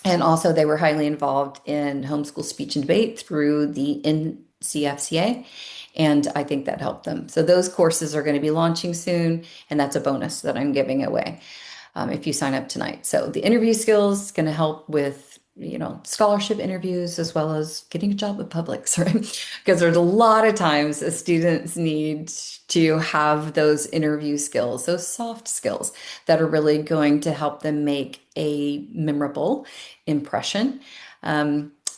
S1: And also, they were highly involved in homeschool speech and debate through the NCFCA. And I think that helped them. So, those courses are going to be launching soon. And that's a bonus that I'm giving away if you sign up tonight. So, the interview skills is going to help with, scholarship interviews as well as getting a job at Publix, right? Because there's a lot of times that students need to have those interview skills, those soft skills that are really going to help them make a memorable impression,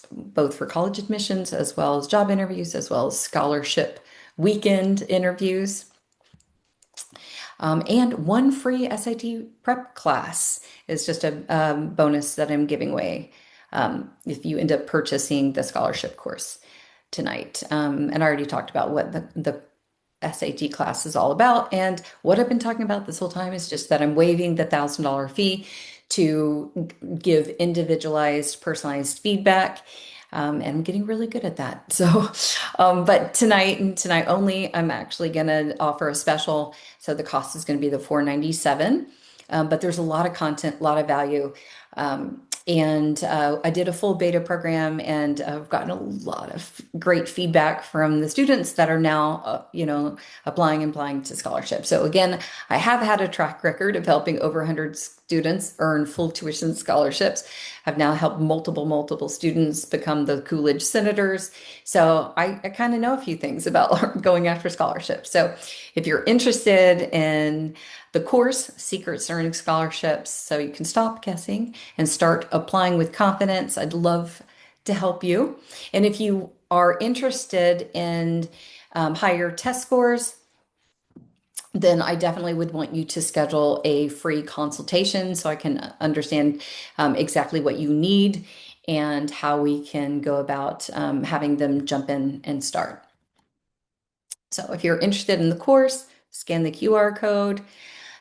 S1: both for college admissions as well as job interviews, as well as scholarship weekend interviews. And one free SAT prep class is just a bonus that I'm giving away if you end up purchasing the scholarship course tonight. And I already talked about what the SAT class is all about. And what I've been talking about this whole time is just that I'm waiving the $1,000 fee to give individualized, personalized feedback. And I'm getting really good at that. So, but tonight and tonight only, I'm actually going to offer a special. So the cost is going to be the $497. But there's a lot of content, a lot of value. And I did a full beta program, and I've gotten a lot of great feedback from the students that are now, applying to scholarships. So again, I have had a track record of helping over 100 students earn full tuition scholarships. I've now helped multiple students become the Coolidge Senators. So I kind of know a few things about going after scholarships. So if you're interested in the course, Secrets Earning Scholarships, so you can stop guessing and start applying with confidence, I'd love to help you. And if you are interested in higher test scores, then I definitely would want you to schedule a free consultation so I can understand exactly what you need and how we can go about having them jump in and start. So if you're interested in the course, scan the QR code.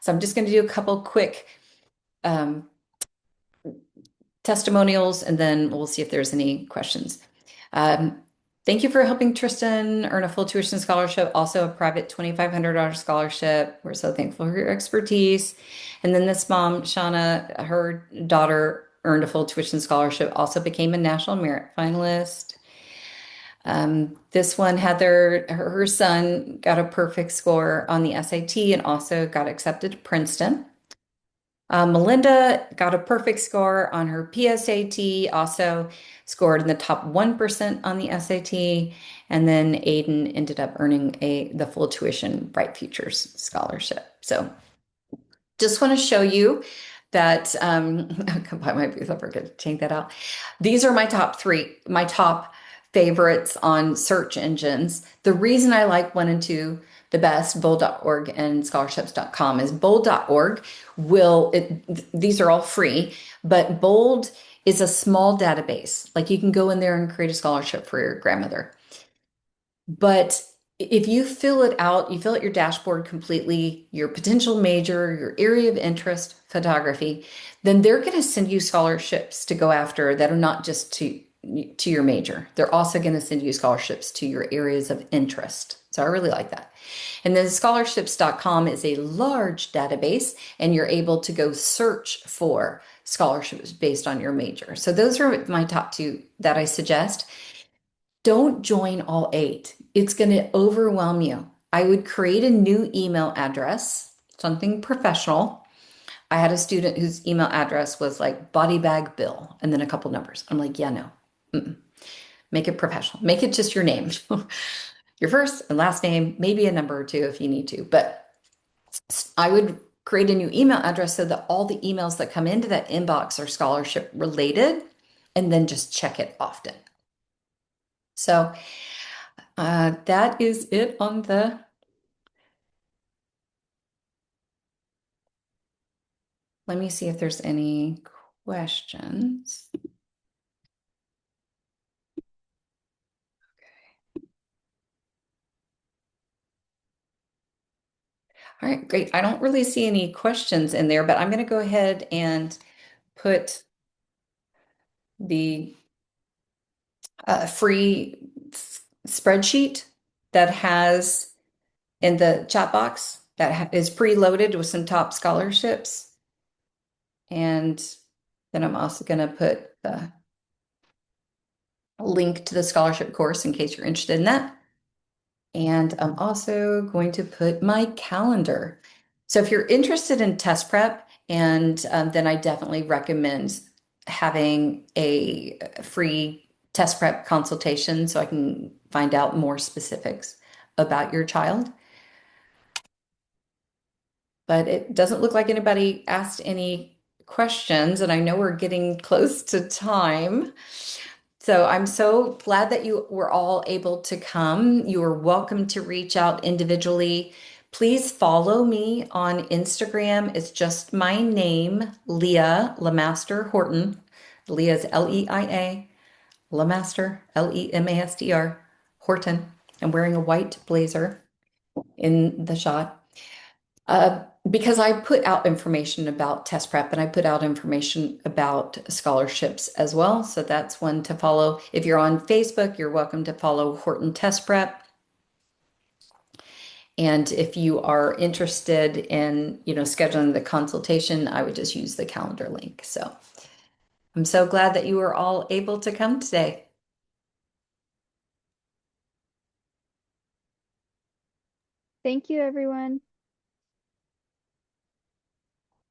S1: So I'm just going to do a couple quick testimonials, and then we'll see if there's any questions. Thank you for helping Tristan earn a full tuition scholarship, also a private $2,500 scholarship. We're so thankful for your expertise. And then this mom, Shauna, her daughter earned a full tuition scholarship, also became a national merit finalist. This one, Heather, her son got a perfect score on the SAT and also got accepted to Princeton. Melinda got a perfect score on her PSAT, also scored in the top 1% on the SAT. And then Aiden ended up earning the full tuition Bright Futures scholarship. So just want to show you that, I'll come by my booth, I forget to take that out. These are my top favorites on search engines. The reason I like 1 and 2 the best, bold.org and scholarships.com, is bold.org these are all free, but Bold is a small database. Like you can go in there and create a scholarship for your grandmother. But if you fill it out, you fill out your dashboard completely, your potential major, your area of interest, photography, then they're going to send you scholarships to go after that are not just to your major. They're also going to send you scholarships to your areas of interest. So I really like that. And then scholarships.com is a large database, and you're able to go search for scholarships based on your major. So those are my top two that I suggest. Don't join all eight. It's going to overwhelm you. I would create a new email address, something professional. I had a student whose email address was like body bag bill and then a couple numbers. I'm like, yeah, no. Mm-mm. Make it professional. Make it just your name, your first and last name, maybe a number or two if you need to. But I would create a new email address so that all the emails that come into that inbox are scholarship related, and then just check it often. So that is it on the. Let me see if there's any questions. All right, great. I don't really see any questions in there, but I'm going to go ahead and put the free spreadsheet that has in the chat box that is preloaded with some top scholarships. And then I'm also going to put the link to the scholarship course in case you're interested in that. And I'm also going to put my calendar. So if you're interested in test prep, and then I definitely recommend having a free test prep consultation so I can find out more specifics about your child. But it doesn't look like anybody asked any questions, and I know we're getting close to time. So I'm so glad that you were all able to come. You are welcome to reach out individually. Please follow me on Instagram. It's just my name, Leah Lemaster Horton. Leah is Leia, Lemaster, Lemastr, Horton. I'm wearing a white blazer in the shot. Because I put out information about test prep and I put out information about scholarships as well. So that's one to follow. If you're on Facebook, you're welcome to follow Horton Test Prep. And if you are interested in, scheduling the consultation, I would just use the calendar link. So I'm so glad that you were all able to come today.
S2: Thank you, everyone.